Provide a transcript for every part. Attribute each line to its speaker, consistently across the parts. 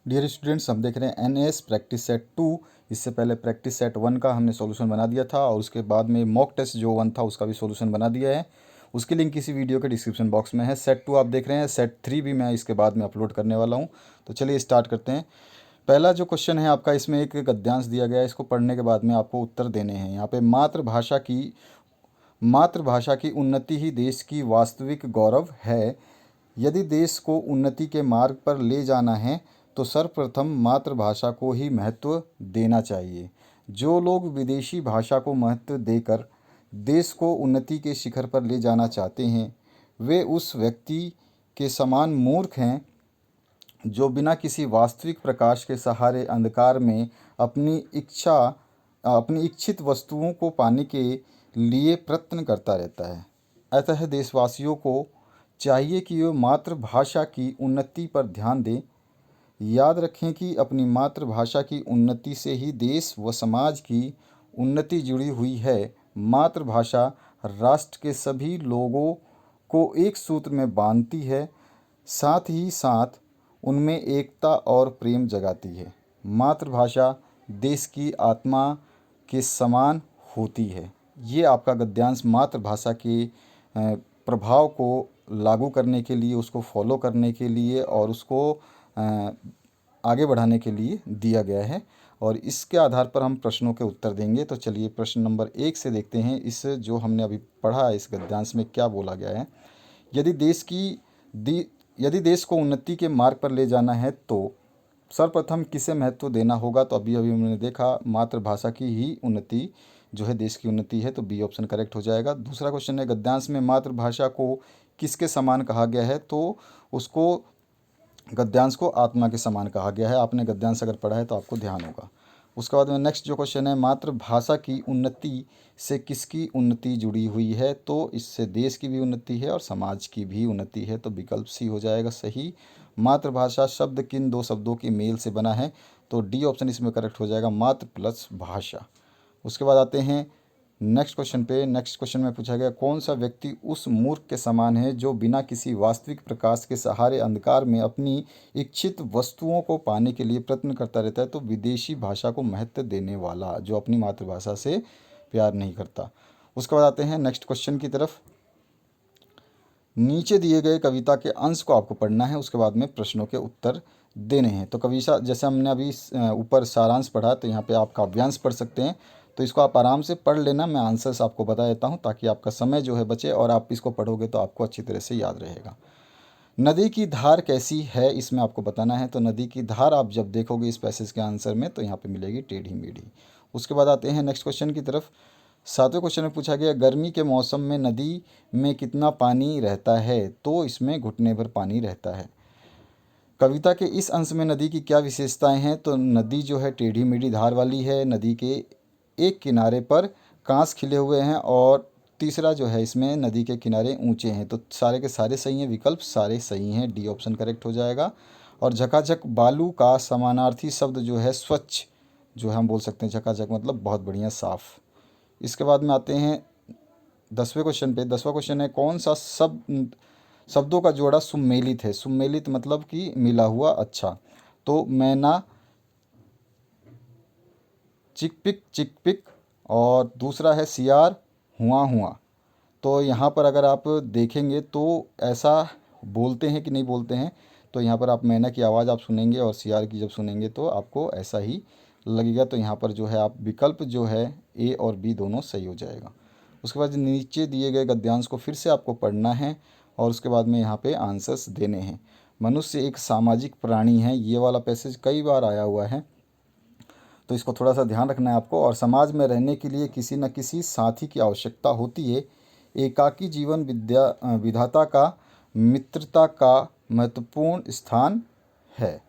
Speaker 1: Dear students, हम देख रहे हैं एनएस प्रैक्टिस सेट 2। इससे पहले प्रैक्टिस सेट 1 का हमने सॉल्यूशन बना दिया था और उसके बाद में मॉक टेस्ट जो 1 था उसका भी सॉल्यूशन बना दिया है। उसकी लिंक इसी वीडियो के डिस्क्रिप्शन बॉक्स में है। सेट 2 आप देख रहे हैं, सेट 3 भी मैं इसके बाद में अपलोड करने वाला हूँ। तो चलिए स्टार्ट करते हैं। पहला जो क्वेश्चन है आपका, इसमें एक गद्यांश दिया गया है। इसको पढ़ने के बाद में आपको उत्तर देने हैं। यहाँ पे मातृभाषा की उन्नति ही देश की वास्तविक गौरव है। यदि देश को उन्नति के मार्ग पर ले जाना है तो सर्वप्रथम मातृभाषा को ही महत्व देना चाहिए। जो लोग विदेशी भाषा को महत्व देकर देश को उन्नति के शिखर पर ले जाना चाहते हैं, वे उस व्यक्ति के समान मूर्ख हैं जो बिना किसी वास्तविक प्रकाश के सहारे अंधकार में अपनी इच्छित वस्तुओं को पाने के लिए प्रयत्न करता रहता है। अतः देशवासियों को चाहिए कि वे मातृभाषा की उन्नति पर ध्यान दें। याद रखें कि अपनी मातृभाषा की उन्नति से ही देश व समाज की उन्नति जुड़ी हुई है। मातृभाषा राष्ट्र के सभी लोगों को एक सूत्र में बांधती है, साथ ही साथ उनमें एकता और प्रेम जगाती है। मातृभाषा देश की आत्मा के समान होती है। ये आपका गद्यांश मातृभाषा के प्रभाव को लागू करने के लिए, उसको फॉलो करने के लिए और उसको आगे बढ़ाने के लिए दिया गया है और इसके आधार पर हम प्रश्नों के उत्तर देंगे। तो चलिए प्रश्न नंबर 1 से देखते हैं। इस जो हमने अभी पढ़ा इस गद्यांश में क्या बोला गया है। यदि देश को उन्नति के मार्ग पर ले जाना है तो सर्वप्रथम किसे महत्व देना होगा। तो अभी अभी हमने देखा मातृभाषा की ही उन्नति जो है देश की उन्नति है, तो बी ऑप्शन करेक्ट हो जाएगा। दूसरा क्वेश्चन है, गद्यांश में मातृभाषा को किसके समान कहा गया है। तो उसको गद्यांश को आत्मा के समान कहा गया है। आपने गद्यांश अगर पढ़ा है तो आपको ध्यान होगा। उसके बाद में नेक्स्ट जो क्वेश्चन है, मातृभाषा की उन्नति से किसकी उन्नति जुड़ी हुई है। तो इससे देश की भी उन्नति है और समाज की भी उन्नति है, तो विकल्प सी हो जाएगा सही। मातृभाषा शब्द किन दो शब्दों के मेल से बना है। तो डी ऑप्शन इसमें करेक्ट हो जाएगा, मातृ प्लस भाषा। उसके बाद आते हैं नेक्स्ट क्वेश्चन पे। नेक्स्ट क्वेश्चन में पूछा गया, कौन सा व्यक्ति उस मूर्ख के समान है जो बिना किसी वास्तविक प्रकाश के सहारे अंधकार में अपनी इच्छित वस्तुओं को पाने के लिए प्रयत्न करता रहता है। तो विदेशी भाषा को महत्व देने वाला, जो अपनी मातृभाषा से प्यार नहीं करता। उसके बाद आते हैं नेक्स्ट क्वेश्चन की तरफ। नीचे दिए गए कविता के अंश को आपको पढ़ना है, उसके बाद में प्रश्नों के उत्तर देने हैं। तो कविता जैसे हमने अभी ऊपर सारांश पढ़ा, तो यहाँ पे आप काव्यांश पढ़ सकते हैं। तो इसको आप आराम से पढ़ लेना, मैं आंसर्स आपको बता देता हूँ ताकि आपका समय जो है बचे और आप इसको पढ़ोगे तो आपको अच्छी तरह से याद रहेगा। नदी की धार कैसी है, इसमें आपको बताना है। तो नदी की धार आप जब देखोगे इस पैसेज के आंसर में, तो यहाँ पे मिलेगी टेढ़ी मेढ़ी। उसके बाद आते हैं नेक्स्ट क्वेश्चन की तरफ। 7वें क्वेश्चन में पूछा गया, गर्मी के मौसम में नदी में कितना पानी रहता है। तो इसमें घुटने भर पानी रहता है। कविता के इस अंश में नदी की क्या विशेषताएं हैं। तो नदी जो है टेढ़ी मेढ़ी धार वाली है, नदी के एक किनारे पर कांस खिले हुए हैं और तीसरा जो है इसमें नदी के किनारे ऊंचे हैं। तो सारे के सारे सही हैं, विकल्प सारे सही हैं, डी ऑप्शन करेक्ट हो जाएगा। और झकाझक बालू का समानार्थी शब्द जो है स्वच्छ, जो है हम बोल सकते हैं झकाझक मतलब बहुत बढ़िया साफ। इसके बाद में आते हैं 10वें क्वेश्चन पे। 10वां क्वेश्चन है, कौन सा शब्दों का जोड़ा सुमेलित है। सुमेलित मतलब कि मिला हुआ। अच्छा, तो मैना चिकपिक चिकपिक और दूसरा है सियार हुआ हुआ। तो यहाँ पर अगर आप देखेंगे तो ऐसा बोलते हैं कि नहीं बोलते हैं। तो यहाँ पर आप मैना की आवाज़ आप सुनेंगे और सियार की जब सुनेंगे तो आपको ऐसा ही लगेगा। तो यहाँ पर जो है आप विकल्प जो है ए और बी दोनों सही हो जाएगा। उसके बाद नीचे दिए गए गद्यांश को फिर से आपको पढ़ना है और उसके बाद में यहाँ पे आंसर्स देने हैं। मनुष्य एक सामाजिक प्राणी है, ये वाला पैसेज कई बार आया हुआ है, तो इसको थोड़ा सा ध्यान रखना है आपको। और समाज में रहने के लिए किसी न किसी साथी की आवश्यकता होती है। एकाकी जीवन विधाता का मित्रता का महत्वपूर्ण स्थान है।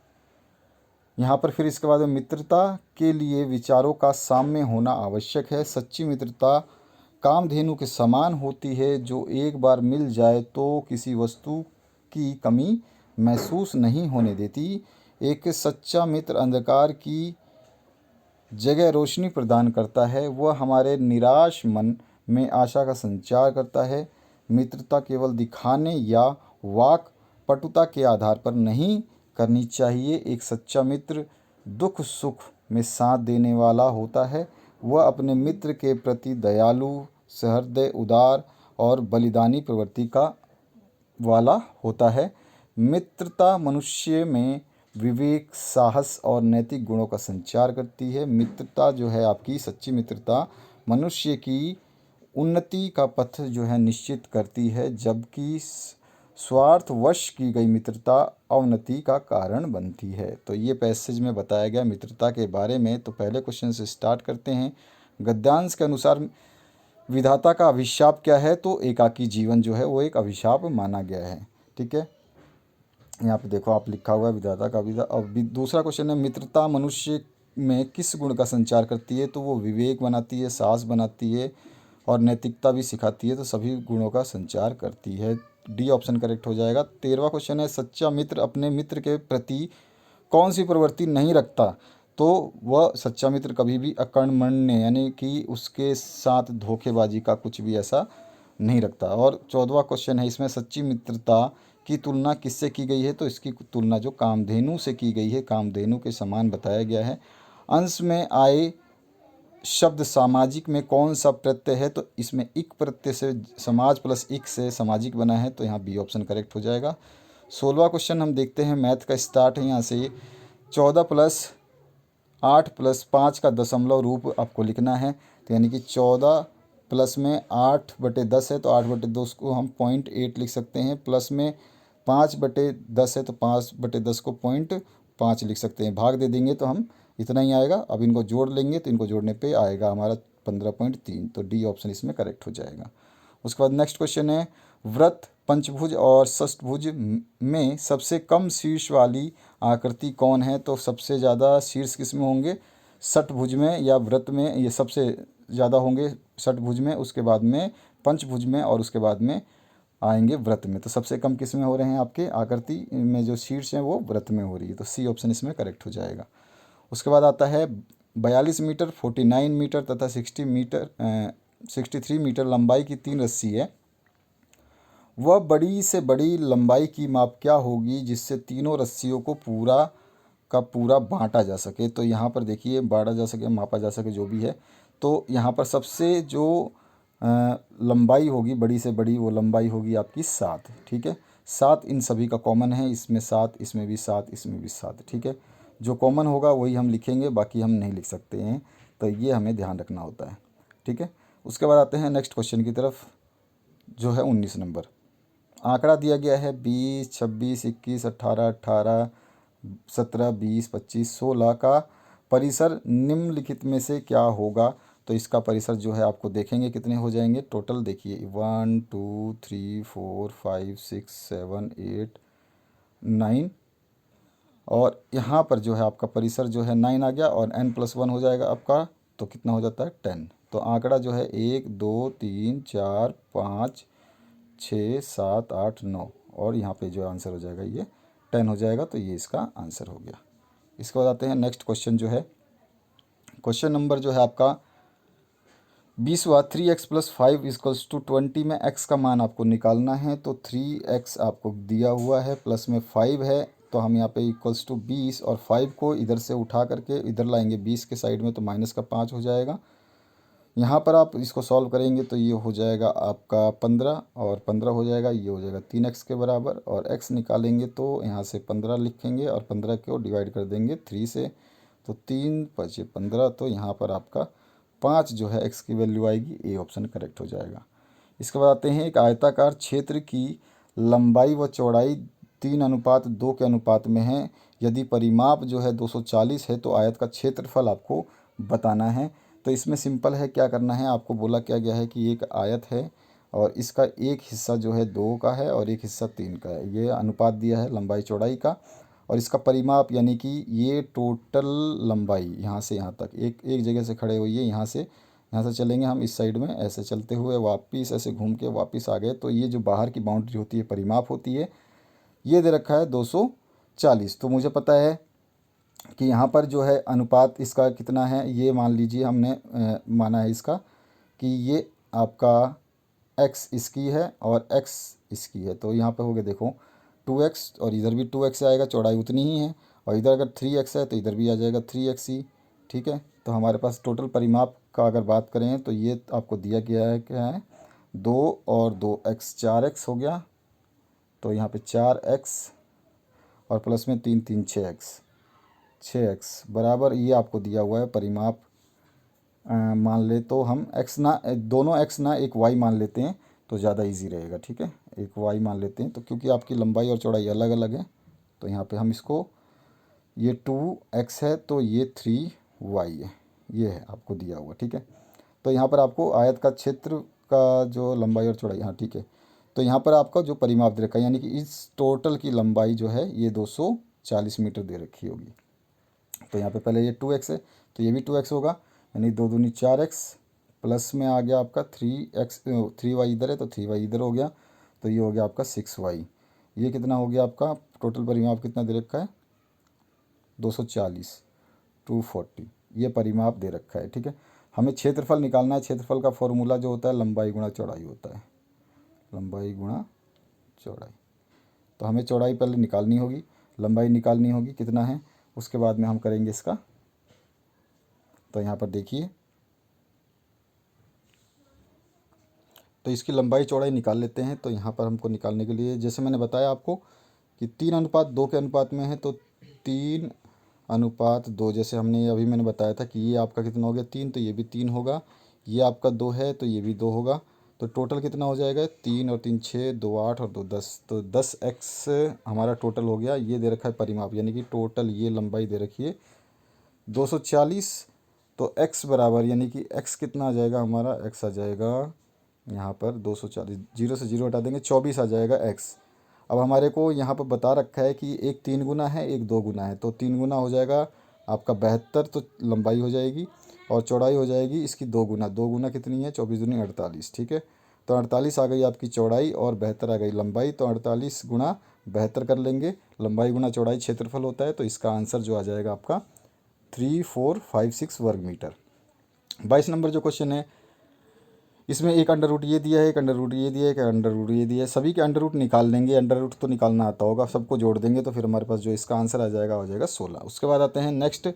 Speaker 1: यहाँ पर फिर इसके बाद में मित्रता के लिए विचारों का साम्य होना आवश्यक है। सच्ची मित्रता कामधेनु के समान होती है, जो एक बार मिल जाए तो किसी वस्तु की कमी महसूस नहीं होने देती। एक सच्चा मित्र अंधकार की जगह रोशनी प्रदान करता है, वह हमारे निराश मन में आशा का संचार करता है। मित्रता केवल दिखाने या वाक पटुता के आधार पर नहीं, करनी चाहिए। एक सच्चा मित्र दुख सुख में साथ देने वाला होता है। वह अपने मित्र के प्रति दयालु, सहृदय, उदार और बलिदानी प्रवृत्ति का वाला होता है। मित्रता मनुष्य में विवेक, साहस और नैतिक गुणों का संचार करती है। मित्रता जो है आपकी सच्ची मित्रता मनुष्य की उन्नति का पथ जो है निश्चित करती है, जबकि स्वार्थवश की गई मित्रता अवनति का कारण बनती है। तो ये पैसेज में बताया गया मित्रता के बारे में। तो पहले क्वेश्चन से स्टार्ट करते हैं। गद्यांश के अनुसार विधाता का अभिशाप क्या है? तो एकाकी जीवन जो है वो एक अभिशाप माना गया है। ठीक है, यहाँ पे देखो आप लिखा हुआ है विधाता का अभिशाप। अब दूसरा क्वेश्चन है, मित्रता मनुष्य में किस गुण का संचार करती है? तो वो विवेक बनाती है, साहस बनाती है और नैतिकता भी सिखाती है। तो सभी गुणों का संचार करती है। डी ऑप्शन करेक्ट हो जाएगा। 13वां क्वेश्चन है, सच्चा मित्र अपने मित्र के प्रति कौन सी प्रवृत्ति नहीं रखता? तो वह सच्चा मित्र कभी भी अकर्मण्य यानी कि उसके साथ धोखेबाजी का कुछ भी ऐसा नहीं रखता। और 14वां क्वेश्चन है, इसमें सच्ची मित्रता की तुलना किससे की गई है? तो इसकी तुलना जो कामधेनु से की गई है, कामधेनु के समान बताया गया है। अंश में आए शब्द सामाजिक में कौन सा प्रत्यय है? तो इसमें इक प्रत्यय से समाज प्लस इक से सामाजिक बना है। तो यहाँ बी ऑप्शन करेक्ट हो जाएगा। 16वां क्वेश्चन हम देखते हैं, मैथ का स्टार्ट है यहाँ से। 14 + 8 + 5 का दशमलव रूप आपको लिखना है। तो यानी कि 14 प्लस में 8/10 है तो 8/10 को हम 0.8 लिख सकते हैं। प्लस में 5/10 है तो 5/10 को 0.5 लिख सकते हैं। भाग दे देंगे तो हम इतना ही आएगा। अब इनको जोड़ लेंगे तो इनको जोड़ने पे आएगा हमारा 15.3। तो डी ऑप्शन इसमें करेक्ट हो जाएगा। उसके बाद नेक्स्ट क्वेश्चन है, वृत्त, पंचभुज और षष्ठभुज में सबसे कम शीर्ष वाली आकृति कौन है? तो सबसे ज़्यादा शीर्ष किस में होंगे? षटभुज में या वृत्त में। ये सबसे ज़्यादा होंगे षटभुज में, उसके बाद में पंचभुज में और उसके बाद में आएंगे वृत्त में। तो सबसे कम किस में हो रहे हैं? आपके आकृति में जो शीर्ष हैं वो वृत्त में हो रही है। तो सी ऑप्शन इसमें करेक्ट हो जाएगा। उसके बाद आता है 42 मीटर, 49 मीटर तथा 63 मीटर लंबाई की 3 रस्सी है। वह बड़ी से बड़ी लंबाई की माप क्या होगी जिससे तीनों रस्सियों को पूरा का पूरा बांटा जा सके? तो यहाँ पर देखिए, बांटा जा सके, मापा जा सके, जो भी है। तो यहाँ पर सबसे जो लंबाई होगी बड़ी से बड़ी, वो लंबाई होगी आपकी 7। ठीक है, 7 इन सभी का कॉमन है। इसमें 7, इसमें भी 7, इसमें भी 7। ठीक है, जो कॉमन होगा वही हम लिखेंगे, बाकी हम नहीं लिख सकते हैं। तो ये हमें ध्यान रखना होता है। ठीक है, उसके बाद आते हैं नेक्स्ट क्वेश्चन की तरफ, जो है 19 नंबर। आंकड़ा दिया गया है 20, 26, 21, 18, 17, 20, 25, 16 का परिसर निम्नलिखित में से क्या होगा? तो इसका परिसर जो है आपको देखेंगे कितने हो जाएंगे टोटल। देखिए 1 2 3 4 5 6 7 8 9 और यहाँ पर जो है आपका परिसर जो है 9 आ गया और n+1 हो जाएगा आपका। तो कितना हो जाता है 10। तो आंकड़ा जो है 1 2 3 4 5 6 7 8 9 और यहाँ पे जो आंसर हो जाएगा ये 10 हो जाएगा। तो ये इसका आंसर हो गया। इसके बाद आते हैं नेक्स्ट क्वेश्चन, जो है क्वेश्चन नंबर जो है आपका 20वां। 3x + 5 = 20 में x का मान आपको निकालना है। तो 3x आपको दिया हुआ है, प्लस में 5 है, तो हम यहाँ पे =20 और 5 को इधर से उठा करके इधर लाएंगे 20 के साइड में, तो -5 हो जाएगा। यहाँ पर आप इसको सॉल्व करेंगे तो ये हो जाएगा आपका 15 और 15 हो जाएगा, ये हो जाएगा 3x के बराबर। और x निकालेंगे तो यहाँ से 15 लिखेंगे और 15 को डिवाइड कर देंगे 3 से, तो 3 × 5 = 15। तो यहाँ पर आपका 5 जो है x की वैल्यू आएगी। ए ऑप्शन करेक्ट हो जाएगा। इसके बाद आते हैं, एक आयताकार क्षेत्र की लंबाई व चौड़ाई 3:2 के अनुपात में है। यदि परिमाप जो है 240 है तो आयत का क्षेत्रफल आपको बताना है। तो इसमें सिंपल है, क्या करना है, आपको बोला क्या गया है कि एक आयत है और इसका एक हिस्सा जो है 2 का है और एक हिस्सा 3 का है। ये अनुपात दिया है लंबाई चौड़ाई का। और इसका परिमाप यानी कि ये टोटल लंबाई यहाँ से यहाँ तक, एक जगह से खड़े हुई है, यहाँ से चलेंगे हम इस साइड में, ऐसे चलते हुए वापस ऐसे घूम के वापस आ गए। तो ये जो बाहर की बाउंड्री होती है परिमाप होती है, ये दे रखा है 240। तो मुझे पता है कि यहाँ पर जो है अनुपात इसका कितना है, ये मान लीजिए हमने माना है इसका कि ये आपका x इसकी है और x इसकी है। तो यहाँ पे हो गया देखो 2x और इधर भी 2x आएगा, चौड़ाई उतनी ही है। और इधर अगर 3x है तो इधर भी आ जाएगा 3x ही। ठीक है, तो हमारे पास टोटल परिमाप का अगर बात करें तो ये आपको दिया गया है, क्या है, 2 और 2x, 4x हो गया। तो यहाँ पे 4x और प्लस में 3 3 6x बराबर ये आपको दिया हुआ है परिमाप। मान ले तो हम x ना, दोनों x ना एक y मान लेते हैं तो ज़्यादा इजी रहेगा। ठीक है, एक y मान लेते हैं तो क्योंकि आपकी लंबाई और चौड़ाई अलग अलग है, तो यहाँ पे हम इसको, ये 2x है तो ये 3y है, ये है आपको दिया हुआ। ठीक है, तो यहाँ पर आपको आयत का क्षेत्र का जो लंबाई और चौड़ाई, हाँ ठीक है, तो यहाँ पर आपका जो परिमाप दे रखा है, यानी कि इस टोटल की लंबाई जो है ये 240 मीटर दे रखी होगी। तो यहाँ पे पहले ये 2x है तो ये भी 2x होगा, यानी 2 दूनी 4x, प्लस में आ गया आपका 3y इधर है तो 3y इधर हो गया, तो ये हो गया आपका 6y। ये कितना हो गया आपका टोटल परिमाप कितना दे रखा है, 240, 240 ये परिमाप दे रखा है। ठीक है, हमें क्षेत्रफल निकालना है। क्षेत्रफल का फॉर्मूला जो होता है लंबाई गुणा चौड़ाई होता है, लंबाई गुणा चौड़ाई। तो हमें चौड़ाई पहले निकालनी होगी, लंबाई निकालनी होगी कितना है, उसके बाद में हम करेंगे इसका। तो यहाँ पर देखिए, तो इसकी लंबाई चौड़ाई निकाल लेते हैं। तो यहाँ पर हमको निकालने के लिए, जैसे मैंने बताया आपको कि 3:2 के अनुपात में है, तो 3:2, जैसे हमने अभी मैंने बताया था कि ये आपका कितना हो गया 3, तो ये भी 3 होगा, ये आपका 2 है तो ये भी 2 होगा। तो टोटल कितना हो जाएगा, 3 और 3 6, 2 8 और 2 10, तो 10x हमारा टोटल हो गया। ये दे रखा है परिमाप, यानी कि टोटल ये लंबाई दे रखी है 240। तो x बराबर, यानी कि x कितना आ जाएगा हमारा, x आ जाएगा यहाँ पर 240, 0 से 0 हटा देंगे, 24 आ जाएगा x। अब हमारे को यहाँ पर बता रखा है कि एक 3 गुना है एक 2 गुना है, तो 3 गुना हो जाएगा आपका 72, तो लंबाई हो जाएगी, और चौड़ाई हो जाएगी इसकी 2 गुना। 2 गुना कितनी है, 24 दूनी 48। ठीक है, तो 48 आ गई आपकी चौड़ाई और 72 आ गई लंबाई। तो 48 गुणा 72 कर लेंगे, लंबाई गुणा चौड़ाई क्षेत्रफल होता है, तो इसका आंसर जो आ जाएगा आपका 3456 वर्ग मीटर। 22 नंबर जो क्वेश्चन है, इसमें एक अंडर रूट ये दिया है, एक अंडर रूट ये दिया है, एक अंडर रूट ये दिया है, सभी के अंडर रूट निकाल लेंगे। अंडर रूट तो निकालना आता होगा, सबको जोड़ देंगे तो फिर हमारे पास जो इसका आंसर आ जाएगा हो जाएगा 16। उसके बाद आते हैं नेक्स्ट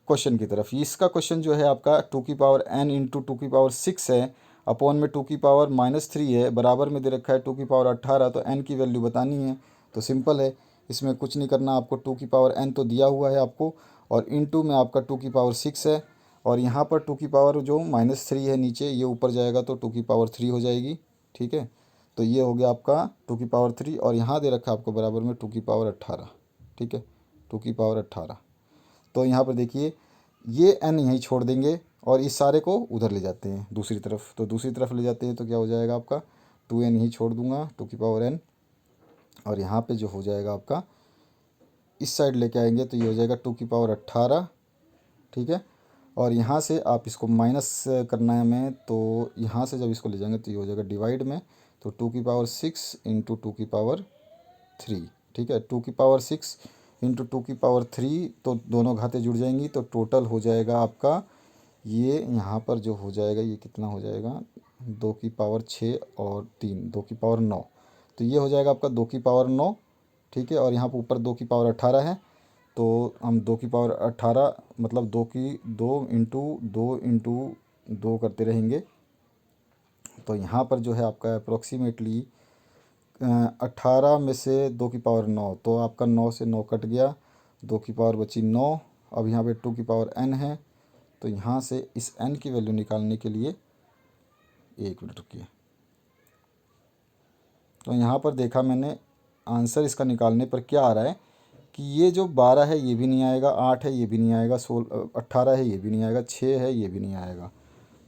Speaker 1: क्वेश्चन की तरफ। इसका क्वेश्चन जो है आपका 2n इंटू 2 है, अपॉन में 2 -3 है, बराबर में दे रखा है 2 18, तो n की वैल्यू बतानी है। तो सिंपल है, इसमें कुछ नहीं करना आपको, 2n तो दिया हुआ है आपको, और इंटू में आपका 2 है, और यहाँ पर 2 जो -3 है नीचे, ये ऊपर जाएगा तो 2 हो जाएगी। ठीक है, तो ये हो गया आपका 2 और यहाँ दे रखा है आपको बराबर में 2 18। ठीक है, 2 18। तो यहाँ पर देखिए, ये n यहीं छोड़ देंगे और इस सारे को उधर ले जाते हैं दूसरी तरफ। तो दूसरी तरफ ले जाते हैं तो क्या हो जाएगा आपका 2n यहीं छोड़ दूंगा, 2n, और यहाँ पे जो हो जाएगा आपका इस साइड लेके आएंगे तो ये हो जाएगा 2 18। ठीक है, और यहाँ से आप इसको माइनस करना है हमें, तो यहाँ से जब इसको ले जाएंगे तो ये हो जाएगा डिवाइड में, तो 2 6 इंटू 2 3। ठीक है, 2 6 इंटू 2 3, तो दोनों घातें जुड़ जाएंगी, तो टोटल हो जाएगा आपका ये यहाँ पर जो हो जाएगा, ये कितना हो जाएगा, 2 6 और 3, 2 9, तो ये हो जाएगा आपका 2 9। ठीक है, और यहाँ पर ऊपर 2 18 है, तो हम 2 18 मतलब 2 करते रहेंगे। तो यहाँ पर जो है आपका अप्रोक्सीमेटली 18 में से 2 9, तो आपका 9 से 9 कट गया, 2 बची 9। अब यहाँ पे 2n है, तो यहाँ से इस n की वैल्यू निकालने के लिए 1 मिनट रुकिए। तो यहाँ पर देखा मैंने आंसर इसका निकालने पर क्या आ रहा है कि ये जो 12 है ये भी नहीं आएगा, 8 है ये भी नहीं आएगा, 18 है ये भी नहीं आएगा, 6 है ये भी नहीं आएगा।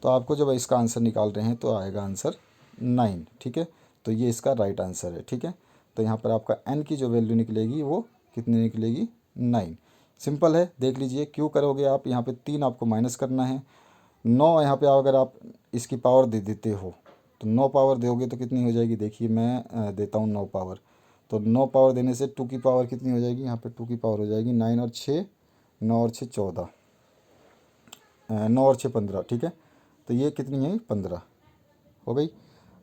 Speaker 1: तो आपको जब इसका आंसर निकाल रहे हैं तो आएगा आंसर 9। ठीक है, तो ये इसका राइट आंसर है। ठीक है, तो यहाँ पर आपका n की जो वैल्यू निकलेगी वो कितनी निकलेगी, 9। सिंपल है, देख लीजिए क्यों करोगे आप, यहाँ पे 3 आपको माइनस करना है, 9 यहाँ पे अगर आप इसकी पावर दे देते हो तो 9 पावर दोगे तो कितनी हो जाएगी, देखिए मैं देता हूँ 9 पावर। तो 9 पावर देने से 2 की पावर कितनी हो जाएगी, यहाँ पे 2 की पावर हो जाएगी 9 और 6, 9 और 6 14, 9 और 6 15। ठीक है, तो ये कितनी है, 15 हो गई।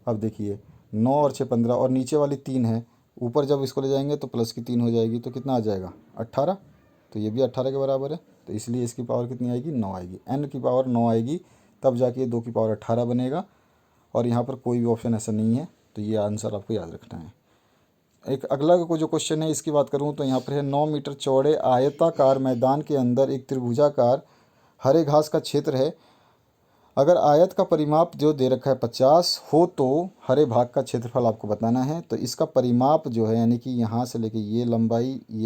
Speaker 1: अब देखिए 9 और 6 15, और नीचे वाली 3 है, ऊपर जब इसको ले जाएंगे तो प्लस की 3 हो जाएगी, तो कितना आ जाएगा 18। तो ये भी 18 के बराबर है, तो इसलिए इसकी पावर कितनी आएगी 9 आएगी। n की पावर 9 आएगी तब जाके 2 की पावर 18 बनेगा। और यहाँ पर कोई भी ऑप्शन ऐसा नहीं है, तो ये आंसर आपको याद रखना है। एक अगला को जो क्वेश्चन है इसकी बात करूँ तो यहाँ पर है 9 मीटर चौड़े आयताकार मैदान के अंदर एक त्रिभुजाकार हरे घास का क्षेत्र है। अगर आयत का परिमाप जो दे रखा है 50 हो तो हरे भाग का क्षेत्रफल आपको बताना है। तो इसका परिमाप जो है यानी कि यहाँ से लेके ये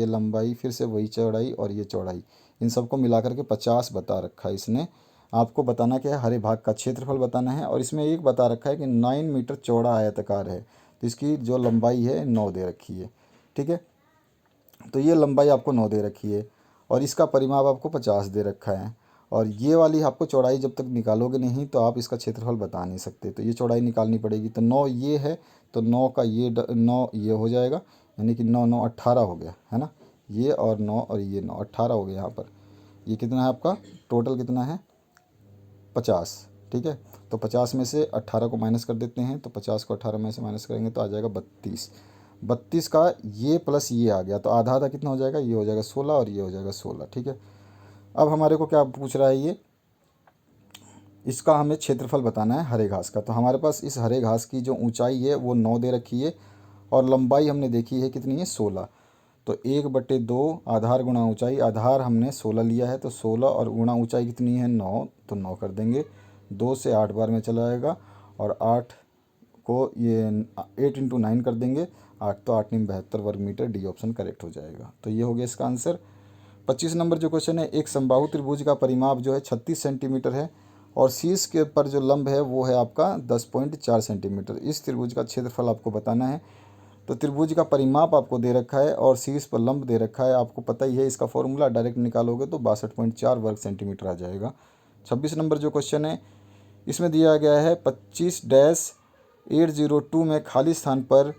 Speaker 1: लंबाई फिर से वही चौड़ाई और ये चौड़ाई, इन सबको मिलाकर के 50 बता रखा है इसने। आपको बताना क्या है, हरे भाग का क्षेत्रफल बताना है। और इसमें एक बता रखा है कि 9 मीटर चौड़ा आयताकार है, तो इसकी जो लंबाई है 9 दे रखी है। ठीक है, तो ये लंबाई आपको 9 दे रखी है और इसका परिमाप आपको 50 दे रखा है। और ये वाली आपको चौड़ाई जब तक निकालोगे नहीं तो आप इसका क्षेत्रफल बता नहीं सकते, तो ये चौड़ाई निकालनी पड़ेगी। तो 9 ये है, तो 9 का ये 9 ये हो जाएगा, यानी कि 9 9 18 हो गया है ना। ये और 9 और ये 9 18 हो गया। यहाँ पर ये कितना है आपका टोटल कितना है 50। ठीक है, तो 50 में से 18 को माइनस कर देते हैं, तो 50 को 18 में से माइनस करेंगे तो आ जाएगा 32। 32 का ये प्लस ये आ गया, तो आधा आधा कितना हो जाएगा, ये हो जाएगा 16 और ये हो जाएगा 16। ठीक है, अब हमारे को क्या पूछ रहा है ये, इसका हमें क्षेत्रफल बताना है हरे घास का। तो हमारे पास इस हरे घास की जो ऊंचाई है वो 9 दे रखी है और लंबाई हमने देखी है कितनी है 16। तो 1/2 आधार गुणा ऊंचाई, आधार हमने 16 लिया है तो 16 और गुणा ऊंचाई कितनी है 9, तो 9 कर देंगे। 2 से 8 बार में चला जाएगा और 8 को ये 8 × 9 कर देंगे, 8 तो 8 9 72 वर्ग मीटर, डी ऑप्शन करेक्ट हो जाएगा। तो ये हो गया इसका आंसर। 25 नंबर जो क्वेश्चन है, एक समबाहु त्रिभुज का परिमाप जो है 36 सेंटीमीटर है और शीर्ष के पर जो लंब है वो है आपका 10.4 सेंटीमीटर। इस त्रिभुज का क्षेत्रफल आपको बताना है। तो त्रिभुज का परिमाप आपको दे रखा है और शीर्ष पर लंब दे रखा है, आपको पता ही है इसका फॉर्मूला, डायरेक्ट निकालोगे तो 62.4 वर्ग सेंटीमीटर आ जाएगा। 26 नंबर जो क्वेश्चन है इसमें दिया गया है 25-802 में खाली स्थान पर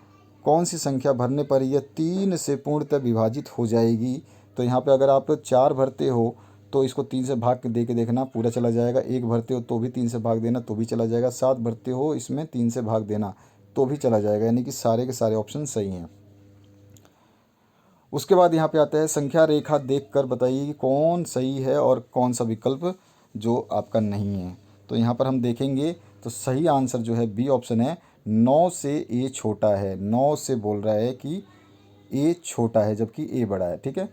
Speaker 1: कौन सी संख्या भरने पर यह 3 से पूर्णतः विभाजित हो जाएगी। तो यहाँ पे अगर आप 4 भरते हो तो इसको 3 से भाग दे के देखना, पूरा चला जाएगा। 1 भरते हो तो भी 3 से भाग देना, तो भी चला जाएगा। 7 भरते हो इसमें 3 से भाग देना, तो भी चला जाएगा, यानी कि सारे के सारे ऑप्शन सही हैं। उसके बाद यहाँ पे आता है संख्या रेखा देखकर बताइए कि कौन सही है और कौन सा विकल्प जो आपका नहीं है। तो यहाँ पर हम देखेंगे तो सही आंसर जो है बी ऑप्शन है, 9 से ए छोटा है। 9 से बोल रहा है कि ए छोटा है जबकि ए बड़ा है। ठीक है,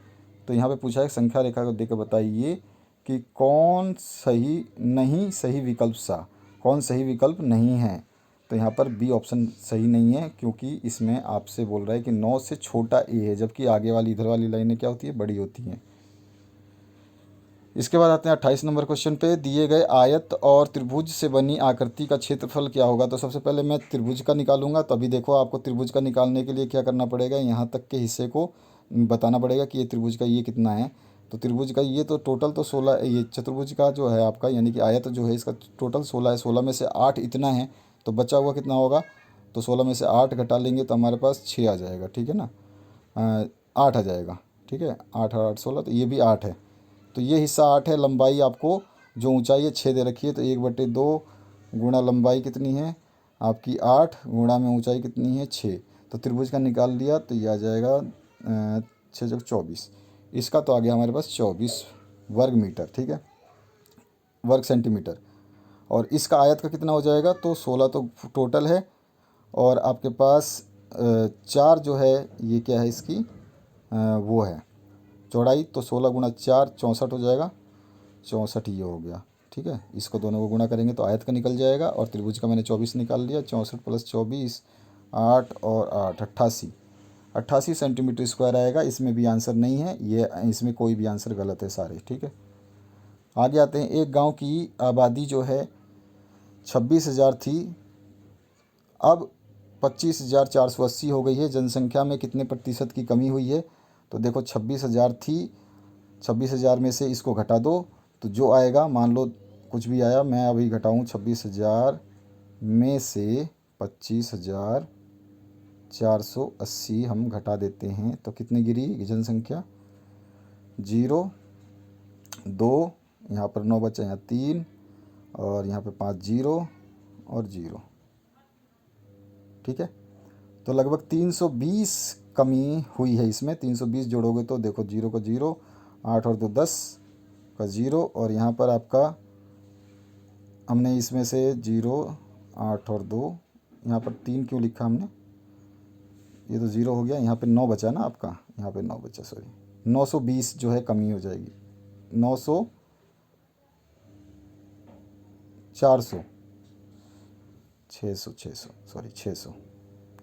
Speaker 1: तो यहाँ पे पूछा है संख्या रेखा को देकर बताइए कि कौन सही नहीं सही विकल्प सा, कौन सही विकल्प नहीं है। तो यहाँ पर बी ऑप्शन सही नहीं है क्योंकि इसमें आपसे बोल रहा है कि 9 से छोटा ए है जबकि आगे वाली इधर वाली लाइनें क्या होती है, बड़ी होती हैं। इसके बाद आते हैं 28 नंबर क्वेश्चन पे, दिए गए आयत और त्रिभुज से बनी आकृति का क्षेत्रफल क्या होगा। तो सबसे पहले मैं त्रिभुज का निकालूंगा, तो अभी देखो आपको त्रिभुज का निकालने के लिए क्या करना पड़ेगा, यहाँ तक के हिस्से को बताना पड़ेगा कि ये त्रिभुज का ये कितना है। तो त्रिभुज का ये तो टोटल तो 16, ये चतुर्भुज का जो है आपका यानी कि आयत जो है इसका टोटल 16 है। 16 में से 8 इतना है, तो बचा हुआ कितना होगा, तो 16 में से 8 घटा लेंगे तो हमारे पास 6 आ जाएगा। ठीक है ना, 8 आ जाएगा। ठीक है, 8 और 8 16, तो ये भी 8 है। तो ये हिस्सा 8 है। लंबाई आपको जो ऊंचाई है 6 दे रखी है, तो 1/2 गुणा लंबाई कितनी है आपकी 8 गुणा में ऊंचाई कितनी है 6। तो त्रिभुज का निकाल लिया तो ये आ जाएगा 6 × 24। इसका तो आ गया हमारे पास 24 वर्ग मीटर। ठीक है, वर्ग सेंटीमीटर। और इसका आयत का कितना हो जाएगा, तो 16 तो टोटल है और आपके पास 4 जो है ये क्या है इसकी वो है चौड़ाई, तो 16 × 4 64 हो जाएगा। 64 ये हो गया। ठीक है, इसको दोनों को गुणा करेंगे तो आयत का निकल जाएगा और त्रिभुज का मैंने 24 निकाल लिया। 64 + 24 8 और 8 88 88 सेंटीमीटर स्क्वायर आएगा। इसमें भी आंसर नहीं है, ये इसमें कोई भी आंसर गलत है सारे। ठीक है, आगे आते हैं। एक गांव की आबादी जो है 26,000 थी, अब 25,480 हो गई है। जनसंख्या में कितने प्रतिशत की कमी हुई है। तो देखो 26,000 थी, 26,000 में से इसको घटा दो तो जो आएगा, मान लो कुछ भी आया, मैं अभी घटाऊँ 26,000 में से 25,480 हम घटा देते हैं तो कितनी गिरी जनसंख्या, 0 2, यहाँ पर 9 बचा, यहाँ 3 और यहाँ पे 5 0 और 0। ठीक है, तो लगभग 320 कमी हुई है इसमें। 320 जोड़ोगे तो देखो 0 का 0, 8 और 2 10 का 0, और यहाँ पर आपका हमने इसमें से 0, 8 और 2, यहाँ पर 3 क्यों लिखा हमने, ये तो 0 हो गया, यहाँ पे 9 बचा ना आपका, यहाँ पे 9 बचा, सॉरी 920 जो है कमी हो जाएगी। 900, 400, 600, 600 सॉरी 600,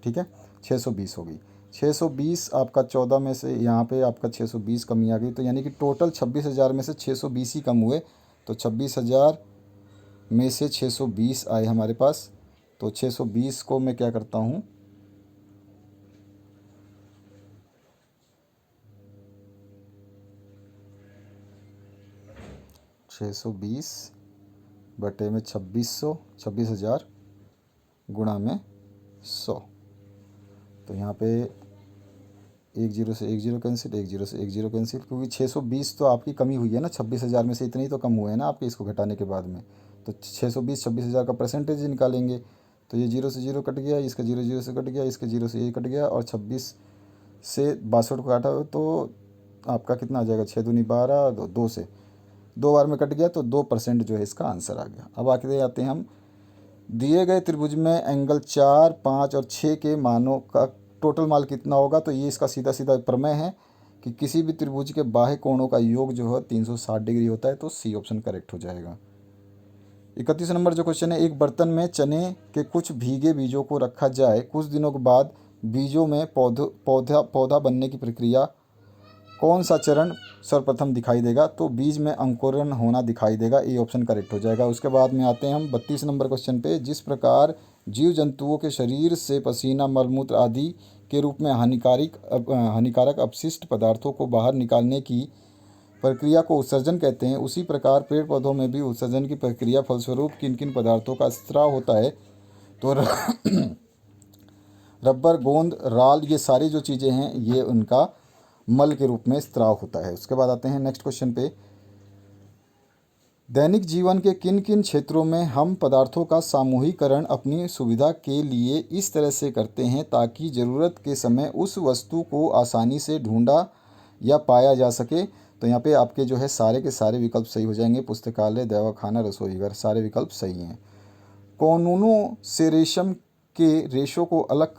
Speaker 1: ठीक है 620 हो गई। 620 आपका 14 में से यहाँ पे आपका 620 कमी आ गई, तो यानी कि टोटल 26,000 में से 620 ही कम हुए। तो 26,000 में से 620 आए हमारे पास। तो 620 को मैं क्या करता हूँ, $620 बटे में 2600, 26,000 गुणा में 100। तो यहाँ पे 1 0 से 1 0 कैंसिल, 1 0 से 1 0 कैंसिल, क्योंकि 620 तो आपकी कमी हुई है ना, 26,000 में से इतने ही तो कम हुए हैं ना आपके इसको घटाने के बाद में। तो 620 26,000 का परसेंटेज निकालेंगे, तो ये 0 से 0 कट गया, इसका 0 0 से कट गया, इसके 0 से ये कट गया, और 26 से 62 को काटा तो आपका कितना आ जाएगा, 6 दूनी 12, 2 से 2 बार में कट गया, तो 2% जो है इसका आंसर आ गया। अब आगे आते हैं हम, दिए गए त्रिभुज में एंगल 4, 5 और 6 के मानों का टोटल मान कितना होगा। तो ये इसका सीधा सीधा प्रमेय है कि किसी भी त्रिभुज के बाह्य कोणों का योग जो है 360 डिग्री होता है। तो सी ऑप्शन करेक्ट हो जाएगा। 31 नंबर जो क्वेश्चन है, एक बर्तन में चने के कुछ भीगे बीजों को रखा जाए, कुछ दिनों के बाद बीजों में पौधा बनने की प्रक्रिया, कौन सा चरण सर्वप्रथम दिखाई देगा। तो बीज में अंकुरण होना दिखाई देगा, ए ऑप्शन करेक्ट हो जाएगा। उसके बाद में आते हैं हम 32 नंबर क्वेश्चन पे, जिस प्रकार जीव जंतुओं के शरीर से पसीना, मलमूत्र आदि के रूप में हानिकारक अपशिष्ट पदार्थों को बाहर निकालने की प्रक्रिया को उत्सर्जन कहते हैं, उसी प्रकार पेड़ पौधों में भी उत्सर्जन की प्रक्रिया फलस्वरूप किन किन पदार्थों का स्त्राव होता है। तो रबर, गोंद, राल, ये सारी जो चीज़ें हैं ये उनका मल के रूप में स्त्राव होता है। उसके बाद आते हैं नेक्स्ट क्वेश्चन पे, दैनिक जीवन के किन किन क्षेत्रों में हम पदार्थों का सामूहिकरण अपनी सुविधा के लिए इस तरह से करते हैं ताकि ज़रूरत के समय उस वस्तु को आसानी से ढूंढा या पाया जा सके। तो यहाँ पे आपके जो है सारे के सारे विकल्प सही हो जाएंगे। पुस्तकालय, दवाखाना, रसोई घर, सारे विकल्प सही हैं। कोनूनों से रेशम के रेशों को अलग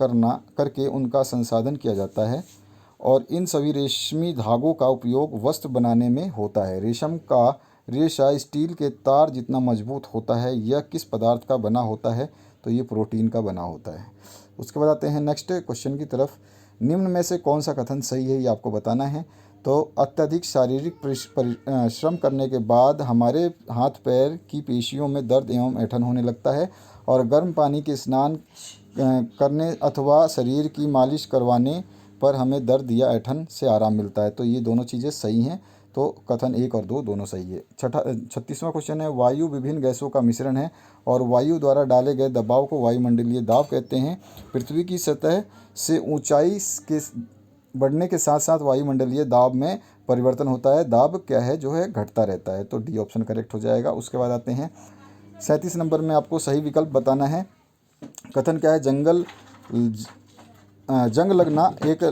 Speaker 1: करके उनका संसाधन किया जाता है, और इन सभी रेशमी धागों का उपयोग वस्त्र बनाने में होता है। रेशम का रेशा स्टील के तार जितना मजबूत होता है। यह किस पदार्थ का बना होता है। तो ये प्रोटीन का बना होता है। उसके बाद आते हैं नेक्स्ट क्वेश्चन की तरफ, निम्न में से कौन सा कथन सही है, ये आपको बताना है। तो अत्यधिक शारीरिक श्रम करने के बाद हमारे हाथ पैर की पेशियों में दर्द एवं ऐंठन होने लगता है, और गर्म पानी के स्नान करने अथवा शरीर की मालिश करवाने पर हमें दर्द या ऐंठन से आराम मिलता है। तो ये दोनों चीज़ें सही हैं। तो कथन 1 और 2 दोनों सही है। 36वां क्वेश्चन है, वायु विभिन्न गैसों का मिश्रण है और वायु द्वारा डाले गए दबाव को वायुमंडलीय दाब कहते हैं। पृथ्वी की सतह से ऊंचाई के बढ़ने के साथ साथ वायुमंडलीय दाब में परिवर्तन होता है। दाब क्या है, जो है घटता रहता है। तो डी ऑप्शन करेक्ट हो जाएगा। उसके बाद आते हैं 37 नंबर में, आपको सही विकल्प बताना है। कथन क्या है, जंग लगना एक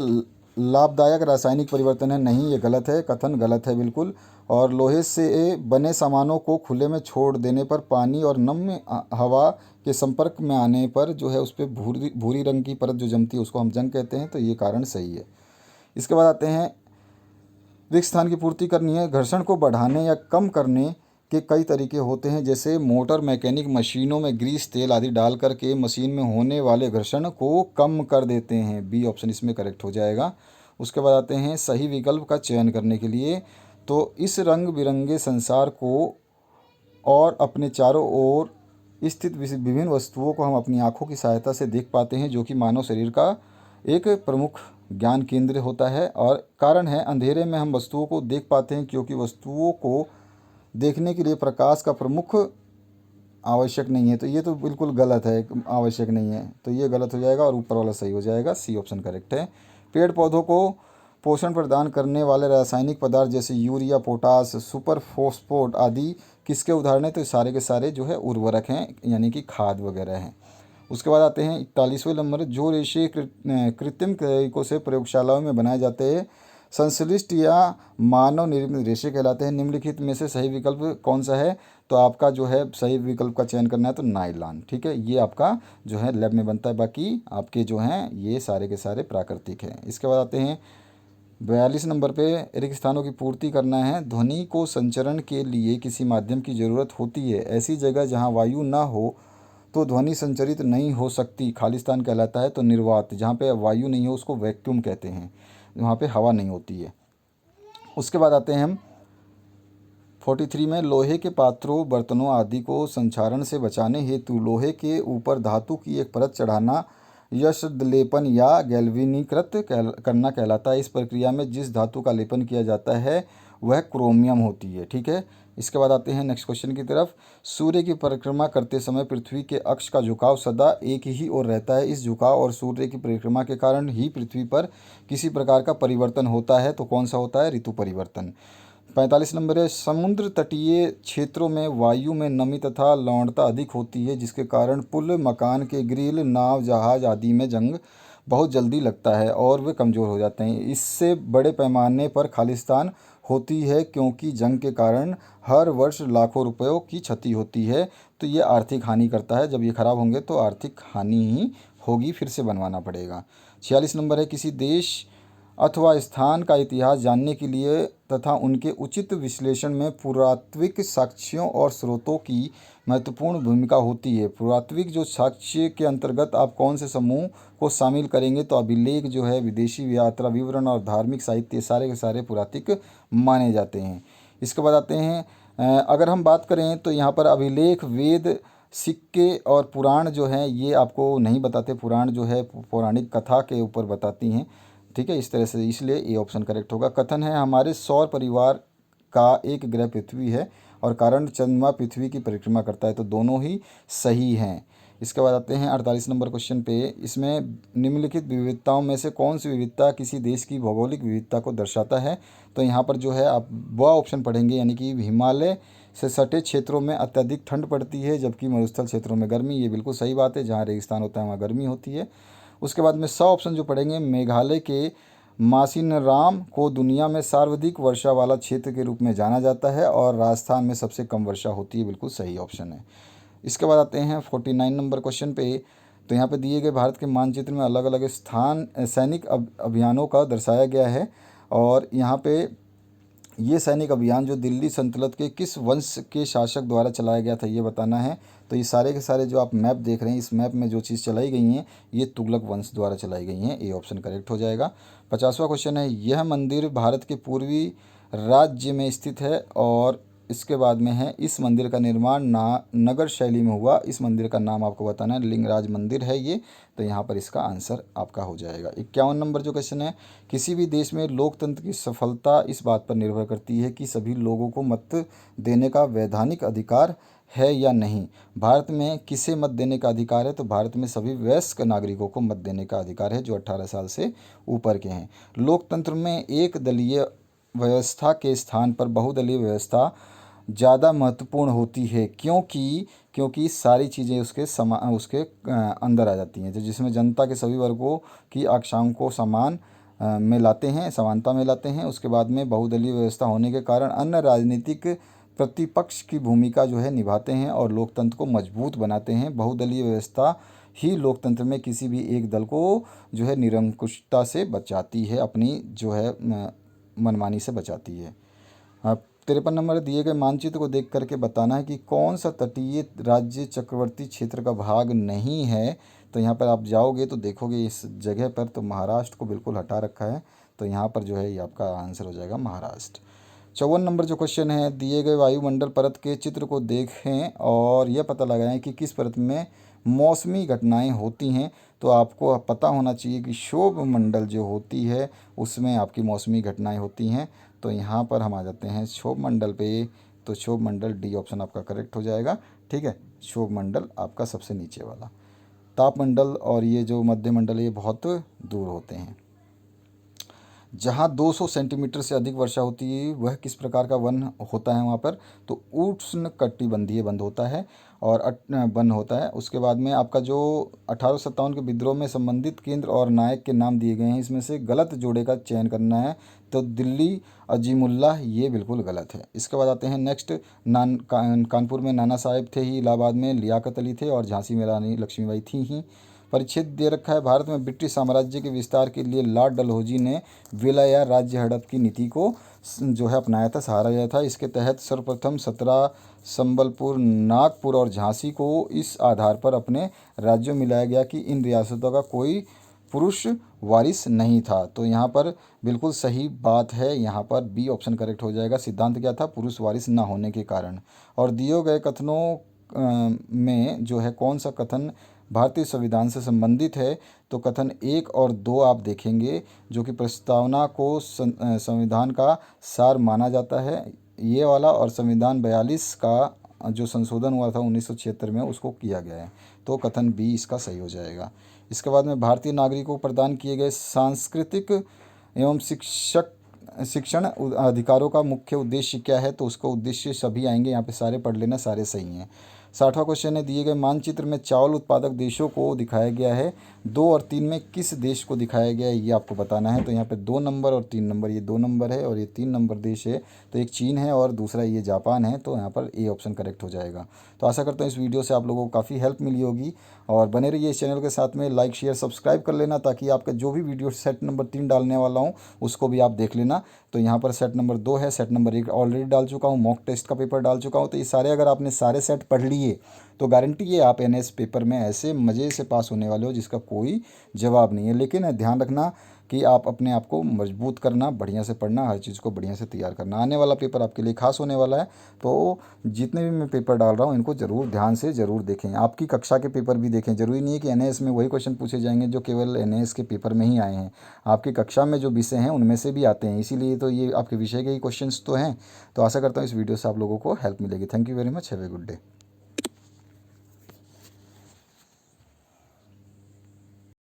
Speaker 1: लाभदायक रासायनिक परिवर्तन है। नहीं, ये गलत है, कथन गलत है बिल्कुल। और लोहे से बने सामानों को खुले में छोड़ देने पर पानी और नम हवा के संपर्क में आने पर जो है उस पर भूरी रंग की परत जो जमती है उसको हम जंग कहते हैं। तो ये कारण सही है। इसके बाद आते हैं, रिक्त स्थान की पूर्ति करनी है। घर्षण को बढ़ाने या कम करने के कई तरीके होते हैं, जैसे मोटर, मैकेनिक मशीनों में ग्रीस, तेल आदि डाल करके मशीन में होने वाले घर्षण को कम कर देते हैं। बी ऑप्शन इसमें करेक्ट हो जाएगा। उसके बाद आते हैं सही विकल्प का चयन करने के लिए। तो इस रंग बिरंगे संसार को और अपने चारों ओर स्थित विभिन्न वस्तुओं को हम अपनी आँखों की सहायता से देख पाते हैं, जो कि मानव शरीर का एक प्रमुख ज्ञान केंद्र होता है। और कारण है, अंधेरे में हम वस्तुओं को देख पाते हैं क्योंकि वस्तुओं को देखने के लिए प्रकाश का प्रमुख आवश्यक नहीं है। तो ये तो बिल्कुल गलत है, आवश्यक नहीं है, तो ये गलत हो जाएगा और ऊपर वाला सही हो जाएगा। सी ऑप्शन करेक्ट है। पेड़ पौधों को पोषण प्रदान करने वाले रासायनिक पदार्थ जैसे यूरिया, पोटास, सुपर फॉस्फेट आदि किसके उदाहरण हैं। तो सारे के सारे जो है उर्वरक हैं, यानी कि खाद वगैरह हैं। उसके बाद आते हैं 41वें नंबर, जो रेशे कृत्रिम तरीकों से प्रयोगशालाओं में बनाए जाते हैं संश्लिष्ट या मानव निर्मित रेशे कहलाते हैं। निम्नलिखित में से सही विकल्प कौन सा है? तो आपका जो है सही विकल्प का चयन करना है तो नायलॉन, ठीक है, ये आपका जो है लैब में बनता है। बाकी आपके जो हैं ये सारे के सारे प्राकृतिक हैं। इसके बाद आते हैं 42 नंबर पे, रिक्त स्थानों की पूर्ति करना है। ध्वनि को संचरण के लिए किसी माध्यम की ज़रूरत होती है। ऐसी जगह जहाँ वायु ना हो तो ध्वनि संचरित नहीं हो सकती, खाली स्थान कहलाता है। तो निर्वात, जहाँ पे वायु नहीं हो उसको वैक्यूम कहते हैं, वहाँ पे हवा नहीं होती है। उसके बाद आते हैं हम 43 में, लोहे के पात्रों बर्तनों आदि को संक्षारण से बचाने हेतु लोहे के ऊपर धातु की एक परत चढ़ाना यशद लेपन या गैल्वेनीकृत करना कहलाता है। इस प्रक्रिया में जिस धातु का लेपन किया जाता है वह क्रोमियम होती है, ठीक है। इसके बाद आते हैं नेक्स्ट क्वेश्चन की तरफ। सूर्य की परिक्रमा करते समय पृथ्वी के अक्ष का झुकाव सदा एक ही ओर रहता है। इस झुकाव और सूर्य की परिक्रमा के कारण ही पृथ्वी पर किसी प्रकार का परिवर्तन होता है। तो कौन सा होता है? ऋतु परिवर्तन। 45 नंबर है, समुद्र तटीय क्षेत्रों में वायु में नमी तथा लवणता अधिक होती है, जिसके कारण पुल, मकान के ग्रिल, नाव, जहाज आदि में जंग बहुत जल्दी लगता है और वे कमज़ोर हो जाते हैं। इससे बड़े पैमाने पर खालिस्तान होती है, क्योंकि जंग के कारण हर वर्ष लाखों रुपयों की क्षति होती है। तो ये आर्थिक हानि करता है। जब ये खराब होंगे तो आर्थिक हानि ही होगी, फिर से बनवाना पड़ेगा। 46 नंबर है, किसी देश अथवा स्थान का इतिहास जानने के लिए तथा उनके उचित विश्लेषण में पुरातात्विक साक्ष्यों और स्रोतों की महत्वपूर्ण भूमिका होती है। पुरातात्विक जो साक्ष्य के अंतर्गत आप कौन से समूह को शामिल करेंगे? तो अभिलेख जो है, विदेशी यात्रा विवरण और धार्मिक साहित्य, सारे के सारे पुरातात्विक माने जाते हैं। इसके बाद आते हैं अगर हम बात करें तो यहाँ पर अभिलेख, वेद, सिक्के और पुराण जो हैं ये आपको नहीं बताते। पुराण जो है पौराणिक कथा के ऊपर बताती हैं, ठीक है, इस तरह से, इसलिए ये ऑप्शन करेक्ट होगा। कथन है, हमारे सौर परिवार का एक ग्रह पृथ्वी है और कारण चंद्रमा पृथ्वी की परिक्रमा करता है। तो दोनों ही सही हैं। इसके बाद आते हैं 48 नंबर क्वेश्चन पे। इसमें निम्नलिखित विविधताओं में से कौन सी विविधता किसी देश की भौगोलिक विविधता को दर्शाता है? तो यहाँ पर जो है आप वह ऑप्शन पढ़ेंगे, यानी कि हिमालय से सटे क्षेत्रों में अत्यधिक ठंड पड़ती है जबकि मरुस्थल क्षेत्रों में गर्मी। ये बिल्कुल सही बात है, जहाँ रेगिस्तान होता है वहाँ गर्मी होती है। उसके बाद में 100 ऑप्शन जो पढ़ेंगे, मेघालय के मासिनराम को दुनिया में सर्वाधिक वर्षा वाला क्षेत्र के रूप में जाना जाता है और राजस्थान में सबसे कम वर्षा होती है, बिल्कुल सही ऑप्शन है। इसके बाद आते हैं 49 नंबर क्वेश्चन पे। तो यहाँ पे दिए गए भारत के मानचित्र में अलग अलग स्थान सैनिक अभियानों का दर्शाया गया है और यहाँ पे ये सैनिक अभियान जो दिल्ली सल्तनत के किस वंश के शासक द्वारा चलाया गया था ये बताना है। तो ये सारे के सारे जो आप मैप देख रहे हैं, इस मैप में जो चीज़ चलाई गई हैं ये तुगलक वंश द्वारा चलाई गई हैं। ये ऑप्शन करेक्ट हो जाएगा। 50वां क्वेश्चन है, यह मंदिर भारत के पूर्वी राज्य में स्थित है और इसके बाद में है, इस मंदिर का निर्माण नगर शैली में हुआ। इस मंदिर का नाम आपको बताना है, लिंगराज मंदिर है ये। तो यहाँ पर इसका आंसर आपका हो जाएगा। 51 नंबर जो क्वेश्चन है, किसी भी देश में लोकतंत्र की सफलता इस बात पर निर्भर करती है कि सभी लोगों को मत देने का वैधानिक अधिकार है या नहीं। भारत में किसे मत देने का अधिकार है? तो भारत में सभी वयस्क नागरिकों को मत देने का अधिकार है जो 18 साल से ऊपर के हैं। लोकतंत्र में एक दलीय व्यवस्था के स्थान पर बहुदलीय व्यवस्था ज़्यादा महत्वपूर्ण होती है, क्योंकि सारी चीज़ें उसके अंदर आ जाती हैं, जिसमें जनता के सभी वर्गों की आकांक्षाओं को समान में लाते हैं, समानता में लाते हैं। उसके बाद में बहुदलीय व्यवस्था होने के कारण अन्य राजनीतिक प्रतिपक्ष की भूमिका जो है निभाते हैं और लोकतंत्र को मजबूत बनाते हैं। बहुदलीय व्यवस्था ही लोकतंत्र में किसी भी एक दल को जो है निरंकुशता से बचाती है, अपनी जो है मनमानी से बचाती है। 53 नंबर, दिए गए मानचित्र को देख करके बताना है कि कौन सा तटीय राज्य चक्रवर्ती क्षेत्र का भाग नहीं है। तो यहाँ पर आप जाओगे तो देखोगे इस जगह पर तो महाराष्ट्र को बिल्कुल हटा रखा है। तो यहाँ पर जो है ये आपका आंसर हो जाएगा महाराष्ट्र। 54 नंबर जो क्वेश्चन है, दिए गए वायुमंडल परत के चित्र को देखें और यह पता लगाएं कि किस परत में मौसमी घटनाएं होती हैं। तो आपको पता होना चाहिए कि क्षोभ मंडल जो होती है उसमें आपकी मौसमी घटनाएं होती हैं। तो यहाँ पर हम आ जाते हैं क्षोभ मंडल पे। तो क्षोभ मंडल डी ऑप्शन आपका करेक्ट हो जाएगा, ठीक है। क्षोभ मंडल आपका सबसे नीचे वाला। तापमंडल और ये जो मध्य मंडल ये बहुत दूर होते हैं। जहाँ 200 सेंटीमीटर से अधिक वर्षा होती है वह किस प्रकार का वन होता है वहाँ पर? तो उष्णकटिबंधीय वन होता है और वन होता है। उसके बाद में आपका जो 1857 के विद्रोह में संबंधित केंद्र और नायक के नाम दिए गए हैं, इसमें से गलत जोड़े का चयन करना है। तो दिल्ली अजीमुल्लाह, ये बिल्कुल गलत है। इसके बाद आते हैं नेक्स्ट। कानपुर में नाना साहेब थे ही, इलाहाबाद में लियाकत अली थे और झांसी में रानी लक्ष्मीबाई थी ही। परिच्छेद दे रखा है, भारत में ब्रिटिश साम्राज्य के विस्तार के लिए लॉर्ड डलहौजी ने विलय राज्य हड़प की नीति को जो है अपनाया था, सहारा लिया था। इसके तहत सर्वप्रथम 17 संबलपुर, नागपुर और झांसी को इस आधार पर अपने राज्यों में मिलाया गया कि इन रियासतों का कोई पुरुष वारिस नहीं था। तो यहाँ पर बिल्कुल सही बात है, यहाँ पर बी ऑप्शन करेक्ट हो जाएगा। सिद्धांत क्या था? पुरुष वारिस ना होने के कारण। और दिए गए कथनों में जो है कौन सा कथन भारतीय संविधान से संबंधित है? तो कथन 1 और 2 आप देखेंगे, जो कि प्रस्तावना को संविधान का सार माना जाता है, ये वाला। और संविधान 42 का जो संशोधन हुआ था 1976 में, उसको किया गया है। तो कथन बी इसका सही हो जाएगा। इसके बाद में भारतीय नागरिकों को प्रदान किए गए सांस्कृतिक एवं शिक्षण अधिकारों का मुख्य उद्देश्य क्या है? तो उसका उद्देश्य सभी आएंगे, यहाँ पे सारे पढ़ लेना, सारे सही हैं। 60वां क्वेश्चन है, दिए गए मानचित्र में चावल उत्पादक देशों को दिखाया गया है, 2 और 3 में किस देश को दिखाया गया है ये आपको बताना है। तो यहाँ पे 2 नंबर और 3 नंबर, ये 2 नंबर है और ये 3 नंबर देश है। तो एक चीन है और दूसरा ये जापान है। तो यहाँ पर ए ऑप्शन करेक्ट हो जाएगा। तो आशा करता हूँ इस वीडियो से आप लोगों को काफ़ी हेल्प मिली होगी और बने रहिए इस चैनल के साथ में। लाइक शेयर सब्सक्राइब कर लेना, ताकि आपका जो भी वीडियो सेट नंबर 3 डालने वाला हूँ उसको भी आप देख लेना। तो यहाँ पर सेट नंबर 2 है, सेट नंबर 1 ऑलरेडी डाल चुका हूँ, मॉक टेस्ट का पेपर डाल चुका हूँ। तो ये सारे अगर आपने सारे सेट पढ़ लिए तो गारंटी है आप एनएस पेपर में ऐसे मज़े से पास होने वाले हो जिसका कोई जवाब नहीं है। लेकिन ध्यान रखना कि आप अपने आप को मजबूत करना, बढ़िया से पढ़ना, हर चीज़ को बढ़िया से तैयार करना। आने वाला पेपर आपके लिए खास होने वाला है। तो जितने भी मैं पेपर डाल रहा हूँ इनको ज़रूर ध्यान से ज़रूर देखें, आपकी कक्षा के पेपर भी देखें। ज़रूरी नहीं है कि एनएएस में वही क्वेश्चन पूछे जाएंगे जो केवल एनएएस के पेपर में ही आए हैं, आपकी कक्षा में जो विषय हैं उनमें से भी आते हैं। इसीलिए तो ये आपके विषय के ही क्वेश्चंस तो हैं। तो आशा करता हूँ इस वीडियो से आप लोगों को हेल्प मिलेगी। Thank you very much, have a good day.